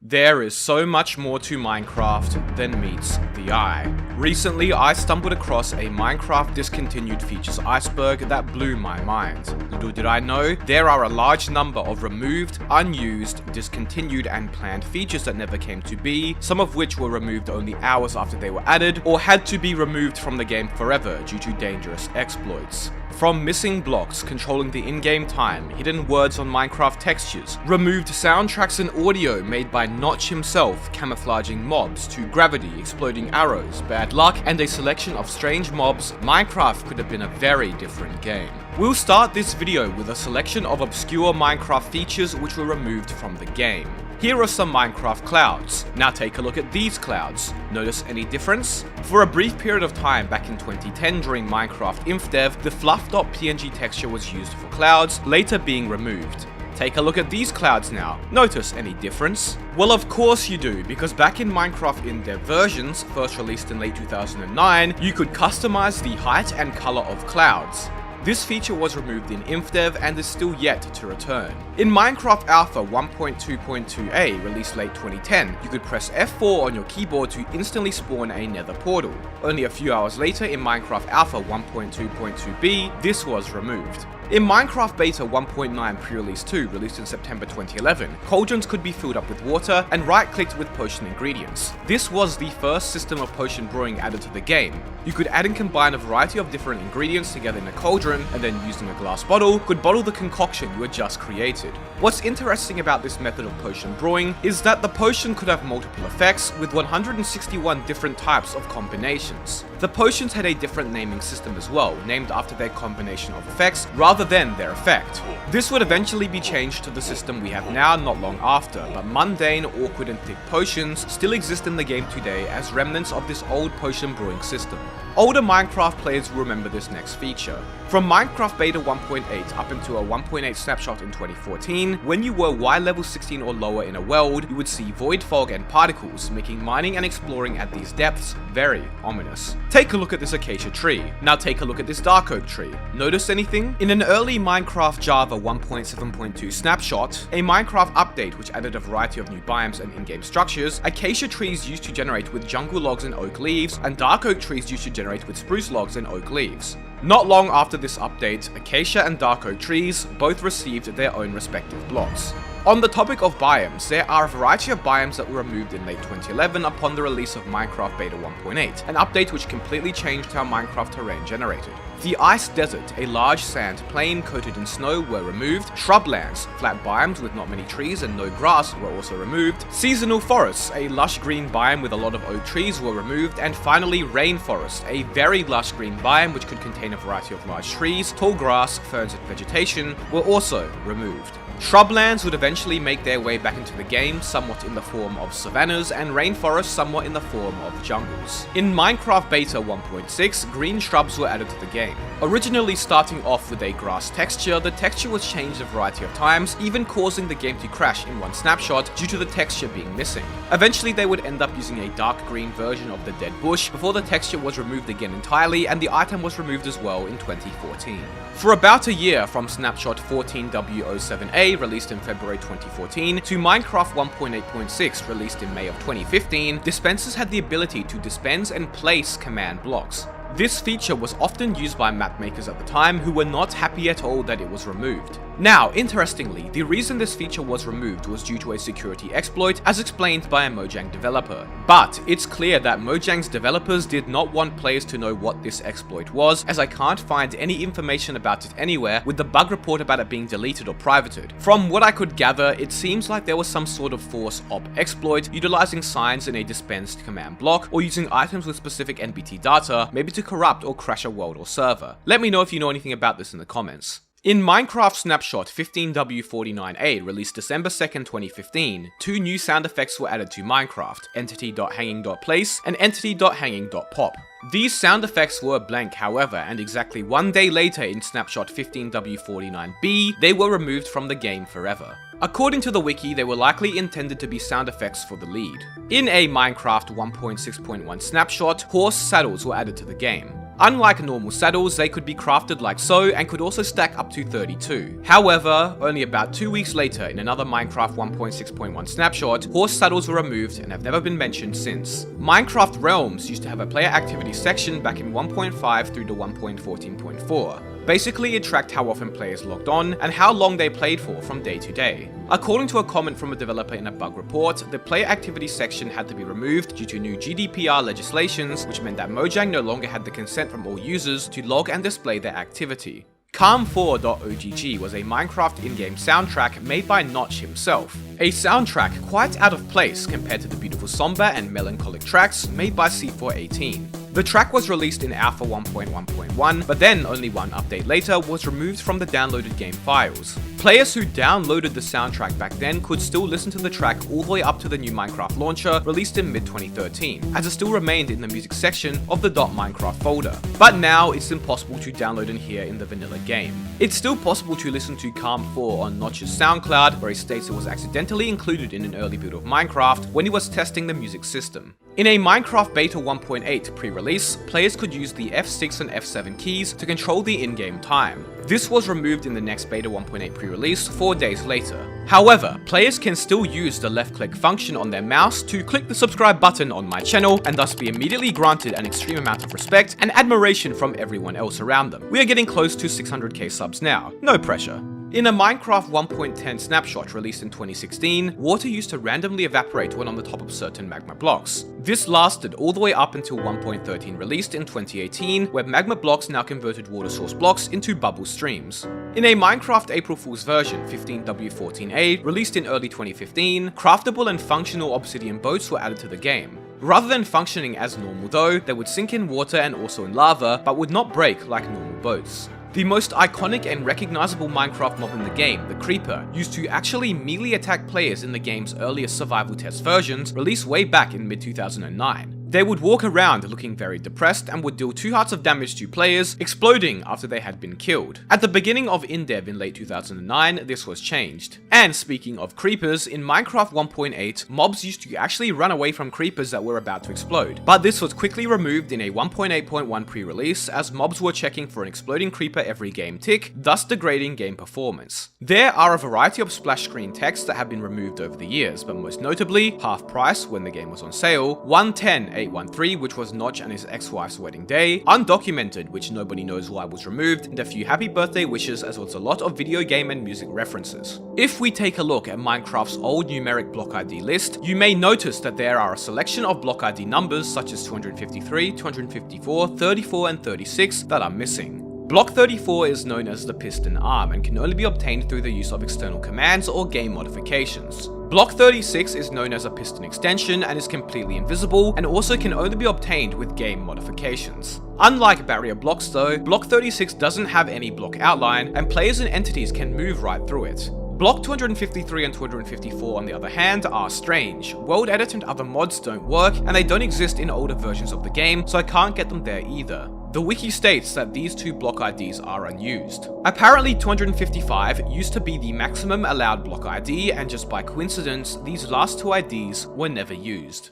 There is so much more to Minecraft than meets the eye. Recently, I stumbled across a Minecraft discontinued features iceberg that blew my mind. Little did I know, there are a large number of removed, unused, discontinued, and planned features that never came to be, some of which were removed only hours after they were added, or had to be removed from the game forever due to dangerous exploits. From missing blocks controlling the in-game time, hidden words on Minecraft textures, removed soundtracks and audio made by Notch himself camouflaging mobs, to gravity, exploding arrows, bad luck, and a selection of strange mobs, Minecraft could have been a very different game. We'll start this video with a selection of obscure Minecraft features which were removed from the game. Here are some Minecraft clouds. Now take a look at these clouds. Notice any difference? For a brief period of time back in 2010 during Minecraft InfDev, the fluff.png texture was used for clouds, later being removed. Take a look at these clouds now. Notice any difference? Well, of course you do, because back in Minecraft InDev versions, first released in late 2009, you could customize the height and color of clouds. This feature was removed in InfDev and is still yet to return. In Minecraft Alpha 1.2.2a, released late 2010, you could press F4 on your keyboard to instantly spawn a nether portal. Only a few hours later in Minecraft Alpha 1.2.2b, this was removed. In Minecraft Beta 1.9 pre-release 2, released in September 2011, cauldrons could be filled up with water and right-clicked with potion ingredients. This was the first system of potion brewing added to the game. You could add and combine a variety of different ingredients together in a cauldron, and then using a glass bottle, could bottle the concoction you had just created. What's interesting about this method of potion brewing is that the potion could have multiple effects, with 161 different types of combinations. The potions had a different naming system as well, named after their combination of effects rather than their effect. This would eventually be changed to the system we have now not long after, but mundane, awkward and thick potions still exist in the game today as remnants of this old potion brewing system. Older Minecraft players will remember this next feature. From Minecraft Beta 1.8 up into a 1.8 snapshot in 2014, when you were Y level 16 or lower in a world, you would see void fog and particles, making mining and exploring at these depths very ominous. Take a look at this acacia tree. Now take a look at this dark oak tree. Notice anything? In an early Minecraft Java 1.7.2 snapshot, a Minecraft update which added a variety of new biomes and in-game structures, acacia trees used to generate with jungle logs and oak leaves, and dark oak trees used to generate with spruce logs and oak leaves. Not long after this update, acacia and dark oak trees both received their own respective blocks. On the topic of biomes, there are a variety of biomes that were removed in late 2011 upon the release of Minecraft Beta 1.8, an update which completely changed how Minecraft terrain generated. The Ice Desert, a large sand plain coated in snow, were removed. Shrublands, flat biomes with not many trees and no grass, were also removed. Seasonal forests, a lush green biome with a lot of oak trees, were removed. And finally, rainforest, a very lush green biome which could contain a variety of large trees, tall grass, ferns and vegetation, were also removed. Shrublands would eventually make their way back into the game, somewhat in the form of savannas, and rainforests somewhat in the form of jungles. In Minecraft Beta 1.6, green shrubs were added to the game. Originally starting off with a grass texture, the texture was changed a variety of times, even causing the game to crash in one snapshot due to the texture being missing. Eventually they would end up using a dark green version of the dead bush before the texture was removed again entirely, and the item was removed as well in 2014. For about a year, from snapshot 14W07A, released in February 2014, to Minecraft 1.8.6, released in May of 2015, dispensers had the ability to dispense and place command blocks. This feature was often used by map makers at the time who were not happy at all that it was removed. Now, interestingly, the reason this feature was removed was due to a security exploit, as explained by a Mojang developer. But it's clear that Mojang's developers did not want players to know what this exploit was, as I can't find any information about it anywhere, with the bug report about it being deleted or privated. From what I could gather, it seems like there was some sort of force op exploit, utilizing signs in a dispensed command block, or using items with specific NBT data, maybe to corrupt or crash a world or server. Let me know if you know anything about this in the comments. In Minecraft Snapshot 15W49A, released December 2nd, 2015, two new sound effects were added to Minecraft, entity.hanging.place and entity.hanging.pop. These sound effects were blank, however, and exactly one day later in Snapshot 15W49B, they were removed from the game forever. According to the wiki, they were likely intended to be sound effects for the lead. In a Minecraft 1.6.1 snapshot, horse saddles were added to the game. Unlike normal saddles, they could be crafted like so and could also stack up to 32. However, only about 2 weeks later in another Minecraft 1.6.1 snapshot, horse saddles were removed and have never been mentioned since. Minecraft Realms used to have a player activity section back in 1.5 through to 1.14.4. Basically, it tracked how often players logged on and how long they played for from day to day. According to a comment from a developer in a bug report, the player activity section had to be removed due to new GDPR legislations, which meant that Mojang no longer had the consent from all users to log and display their activity. Calm4.ogg was a Minecraft in-game soundtrack made by Notch himself. A soundtrack quite out of place compared to the beautiful somber and melancholic tracks made by C418. The track was released in Alpha 1.1.1, but then only one update later was removed from the downloaded game files. Players who downloaded the soundtrack back then could still listen to the track all the way up to the new Minecraft launcher released in mid-2013, as it still remained in the music section of the .minecraft folder. But now it's impossible to download and hear in the vanilla game. It's still possible to listen to Calm 4 on Notch's SoundCloud, where he states it was accidentally included in an early build of Minecraft when he was testing the music system. In a Minecraft Beta 1.8 pre-release, players could use the F6 and F7 keys to control the in-game time. This was removed in the next Beta 1.8 pre-release 4 days later. However, players can still use the left-click function on their mouse to click the subscribe button on my channel and thus be immediately granted an extreme amount of respect and admiration from everyone else around them. We are getting close to 600k subs now, no pressure. In a Minecraft 1.10 snapshot released in 2016, water used to randomly evaporate when on the top of certain magma blocks. This lasted all the way up until 1.13 released in 2018, where magma blocks now converted water source blocks into bubble streams. In a Minecraft April Fool's version 15W14A, released in early 2015, craftable and functional obsidian boats were added to the game. Rather than functioning as normal though, they would sink in water and also in lava, but would not break like normal boats. The most iconic and recognizable Minecraft mob in the game, the Creeper, used to actually melee attack players in the game's earliest survival test versions, released way back in mid-2009. They would walk around looking very depressed and would deal 2 hearts of damage to players, exploding after they had been killed. At the beginning of InDev in late 2009, this was changed. And speaking of creepers, in Minecraft 1.8, mobs used to actually run away from creepers that were about to explode. But this was quickly removed in a 1.8.1 pre-release, as mobs were checking for an exploding creeper every game tick, thus degrading game performance. There are a variety of splash screen texts that have been removed over the years, but most notably, half price when the game was on sale, 110.813, which was Notch and his ex-wife's wedding day, undocumented, which nobody knows why was removed, and a few happy birthday wishes, as well as a lot of video game and music references. If we take a look at Minecraft's old numeric block ID list, you may notice that there are a selection of block ID numbers such as 253, 254, 34, and 36 that are missing. Block 34 is known as the piston arm and can only be obtained through the use of external commands or game modifications. Block 36 is known as a piston extension and is completely invisible and also can only be obtained with game modifications. Unlike barrier blocks though, Block 36 doesn't have any block outline and players and entities can move right through it. Block 253 and 254 on the other hand are strange. World Edit and other mods don't work and they don't exist in older versions of the game, so I can't get them there either. The wiki states that these 2 block IDs are unused. Apparently 255 used to be the maximum allowed block ID, and just by coincidence, these last 2 IDs were never used.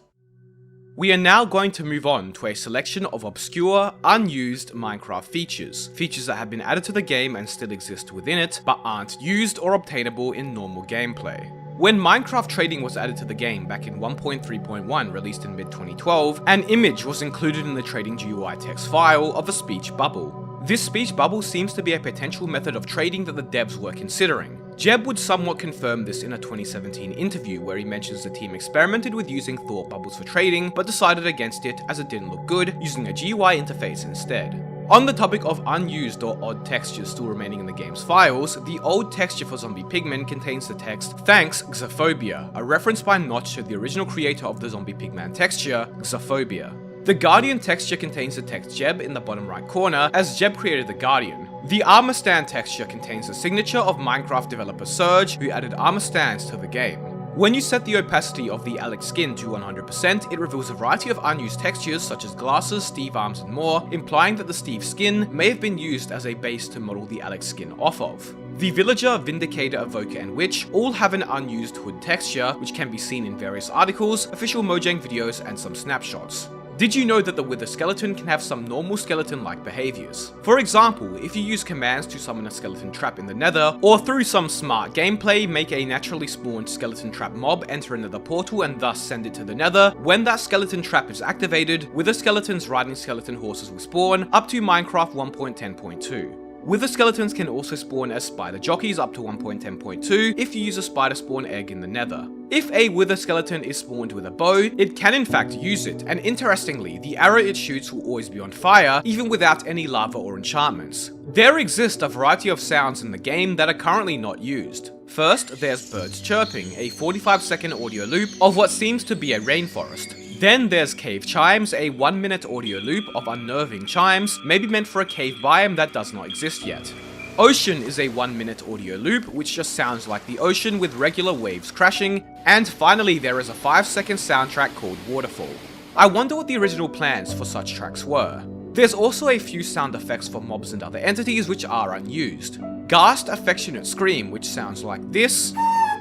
We are now going to move on to a selection of obscure, unused Minecraft features. Features that have been added to the game and still exist within it, but aren't used or obtainable in normal gameplay. When Minecraft trading was added to the game back in 1.3.1 released in mid-2012, an image was included in the trading GUI text file of a speech bubble. This speech bubble seems to be a potential method of trading that the devs were considering. Jeb would somewhat confirm this in a 2017 interview where he mentions the team experimented with using thought bubbles for trading, but decided against it as it didn't look good, using a GUI interface instead. On the topic of unused or odd textures still remaining in the game's files, the old texture for Zombie Pigman contains the text, "Thanks, Xophobia," a reference by Notch to the original creator of the Zombie Pigman texture, Xophobia. The Guardian texture contains the text Jeb in the bottom right corner, as Jeb created the Guardian. The armor stand texture contains the signature of Minecraft developer Surge, who added armor stands to the game. When you set the opacity of the Alex skin to 100%, it reveals a variety of unused textures such as glasses, Steve arms and more, implying that the Steve skin may have been used as a base to model the Alex skin off of. The Villager, Vindicator, Evoker and Witch all have an unused hood texture, which can be seen in various articles, official Mojang videos and some snapshots. Did you know that the Wither skeleton can have some normal skeleton-like behaviors? For example, if you use commands to summon a skeleton trap in the Nether, or through some smart gameplay make a naturally spawned skeleton trap mob enter a Nether portal and thus send it to the Nether, when that skeleton trap is activated, Wither skeletons riding skeleton horses will spawn up to Minecraft 1.10.2. Wither skeletons can also spawn as spider jockeys up to 1.10.2 if you use a spider spawn egg in the Nether. If a Wither skeleton is spawned with a bow, it can in fact use it, and interestingly, the arrow it shoots will always be on fire, even without any lava or enchantments. There exist a variety of sounds in the game that are currently not used. First, there's birds chirping, a 45-second audio loop of what seems to be a rainforest. Then there's cave chimes, a 1-minute audio loop of unnerving chimes, maybe meant for a cave biome that does not exist yet. Ocean is a 1-minute audio loop, which just sounds like the ocean with regular waves crashing. And finally, there is a 5-second soundtrack called Waterfall. I wonder what the original plans for such tracks were. There's also a few sound effects for mobs and other entities which are unused. Ghast Affectionate Scream, which sounds like this.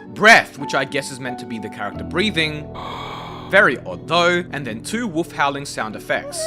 Breath, which I guess is meant to be the character breathing. Very odd though, and then 2 wolf howling sound effects.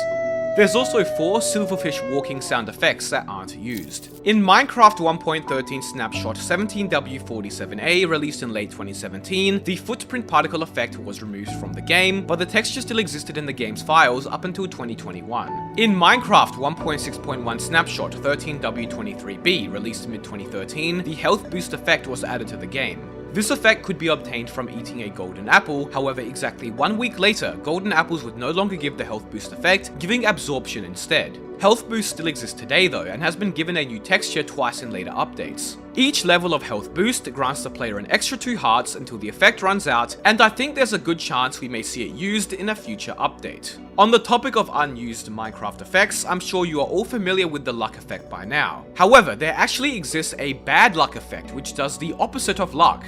There's also 4 silverfish walking sound effects that aren't used. In Minecraft 1.13 Snapshot 17W47A, released in late 2017, the footprint particle effect was removed from the game, but the texture still existed in the game's files up until 2021. In Minecraft 1.6.1 Snapshot 13W23B, released mid-2013, the health boost effect was added to the game. This effect could be obtained from eating a golden apple, however exactly 1 week later, golden apples would no longer give the health boost effect, giving absorption instead. Health boost still exists today though, and has been given a new texture twice in later updates. Each level of health boost grants the player an extra 2 hearts until the effect runs out, and I think there's a good chance we may see it used in a future update. On the topic of unused Minecraft effects, I'm sure you are all familiar with the luck effect by now. However, there actually exists a bad luck effect which does the opposite of luck.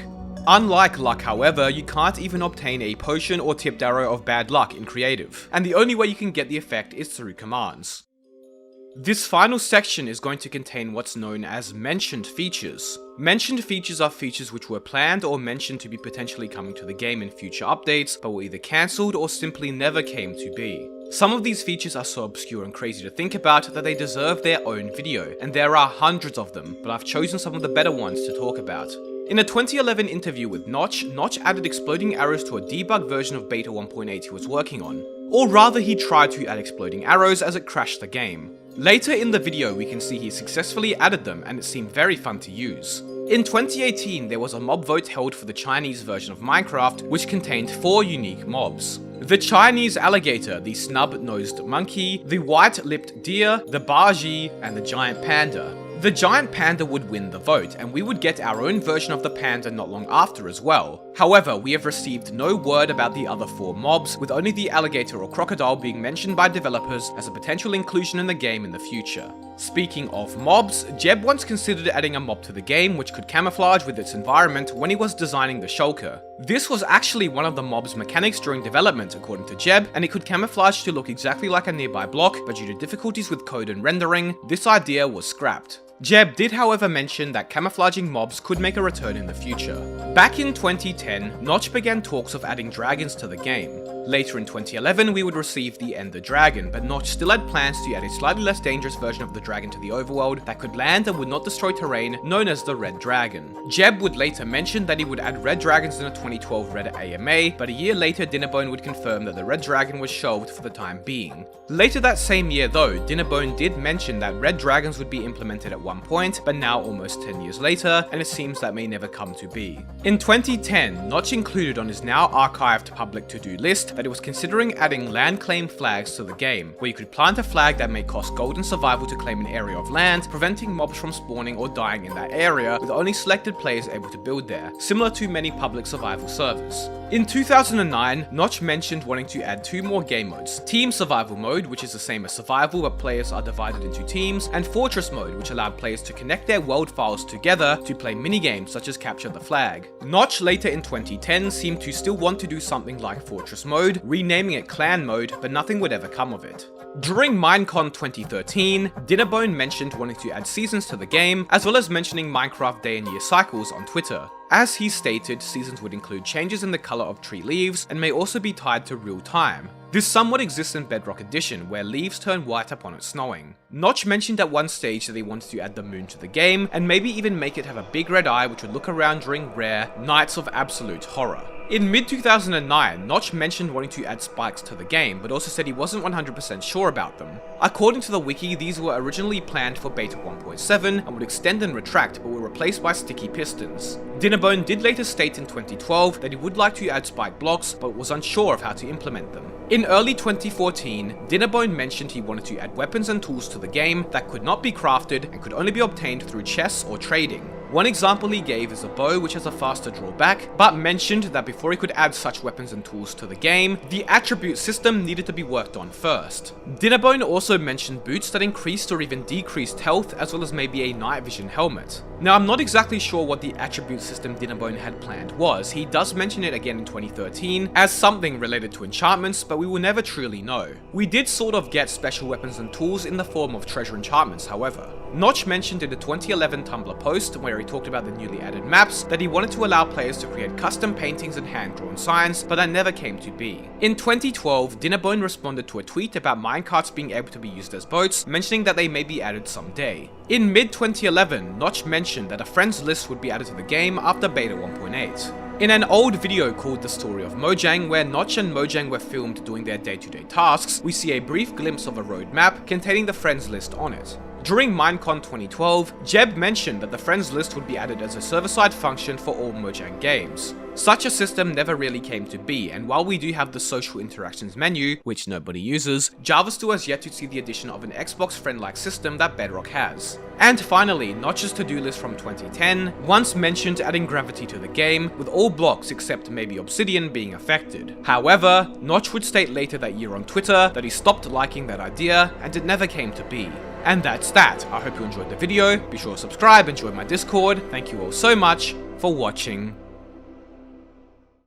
Unlike luck, however, you can't even obtain a potion or tipped arrow of bad luck in creative, and the only way you can get the effect is through commands. This final section is going to contain what's known as mentioned features. Mentioned features are features which were planned or mentioned to be potentially coming to the game in future updates, but were either cancelled or simply never came to be. Some of these features are so obscure and crazy to think about that they deserve their own video, and there are hundreds of them, but I've chosen some of the better ones to talk about. In a 2011 interview with Notch added exploding arrows to a debug version of beta 1.8 he was working on. Or rather, he tried to add exploding arrows as it crashed the game. Later in the video we can see he successfully added them and it seemed very fun to use. In 2018 there was a mob vote held for the Chinese version of Minecraft which contained 4 unique mobs. The Chinese alligator, the snub-nosed monkey, the white-lipped deer, the baji, and the giant panda. The giant panda would win the vote, and we would get our own version of the panda not long after as well. However, we have received no word about the other 4 mobs, with only the alligator or crocodile being mentioned by developers as a potential inclusion in the game in the future. Speaking of mobs, Jeb once considered adding a mob to the game which could camouflage with its environment when he was designing the shulker. This was actually one of the mob's mechanics during development according to Jeb, and it could camouflage to look exactly like a nearby block, but due to difficulties with code and rendering, this idea was scrapped. Jeb did however mention that camouflaging mobs could make a return in the future. Back in 2010, Notch began talks of adding dragons to the game. Later in 2011 we would receive the Ender Dragon, but Notch still had plans to add a slightly less dangerous version of the dragon to the overworld that could land and would not destroy terrain, known as the Red Dragon. Jeb would later mention that he would add red dragons in a 2012 Reddit AMA, but a year later Dinnerbone would confirm that the Red Dragon was shelved for the time being. Later that same year though, Dinnerbone did mention that red dragons would be implemented at one point, but now almost 10 years later, and it seems that may never come to be. In 2010, Notch included on his now archived public to-do list that it was considering adding land claim flags to the game, where you could plant a flag that may cost gold and survival to claim an area of land, preventing mobs from spawning or dying in that area, with only selected players able to build there, similar to many public survival servers. In 2009, Notch mentioned wanting to add 2 more game modes: Team Survival Mode, which is the same as Survival but players are divided into teams, and Fortress Mode, which allowed players to connect their world files together to play minigames such as Capture the Flag. Notch later in 2010 seemed to still want to do something like Fortress Mode, renaming it Clan Mode, but nothing would ever come of it. During Minecon 2013, Dinnerbone mentioned wanting to add seasons to the game, as well as mentioning Minecraft day and year cycles on Twitter. As he stated, seasons would include changes in the color of tree leaves and may also be tied to real time. This somewhat exists in Bedrock Edition, where leaves turn white upon it snowing. Notch mentioned at one stage that he wanted to add the moon to the game, and maybe even make it have a big red eye which would look around during rare nights of absolute horror. In mid-2009, Notch mentioned wanting to add spikes to the game, but also said he wasn't 100% sure about them. According to the wiki, these were originally planned for beta 1.7 and would extend and retract, but were replaced by sticky pistons. Dinnerbone did later state in 2012 that he would like to add spike blocks, but was unsure of how to implement them. In early 2014, Dinnerbone mentioned he wanted to add weapons and tools to the game that could not be crafted and could only be obtained through chests or trading. One example he gave is a bow which has a faster drawback, but mentioned that before he could add such weapons and tools to the game, the attribute system needed to be worked on first. Dinnerbone also mentioned boots that increased or even decreased health, as well as maybe a night vision helmet. Now, I'm not exactly sure what the attribute system Dinnerbone had planned was. He does mention it again in 2013 as something related to enchantments, but we will never truly know. We did sort of get special weapons and tools in the form of treasure enchantments, however. Notch mentioned in the 2011 Tumblr post, where he talked about the newly added maps, that he wanted to allow players to create custom paintings and hand-drawn signs, but that never came to be. In 2012, Dinnerbone responded to a tweet about minecarts being able to be used as boats, mentioning that they may be added someday. In mid-2011, Notch mentioned that a friends list would be added to the game after beta 1.8. In an old video called The Story of Mojang, where Notch and Mojang were filmed doing their day-to-day tasks, we see a brief glimpse of a road map containing the friends list on it. During Minecon 2012, Jeb mentioned that the friends list would be added as a server-side function for all Mojang games. Such a system never really came to be, and while we do have the social interactions menu, which nobody uses, Java still has yet to see the addition of an Xbox friend-like system that Bedrock has. And finally, Notch's to-do list from 2010 once mentioned adding gravity to the game, with all blocks except maybe Obsidian being affected. However, Notch would state later that year on Twitter that he stopped liking that idea, and it never came to be. And that's that. I hope you enjoyed the video. Be sure to subscribe and join my Discord. Thank you all so much for watching.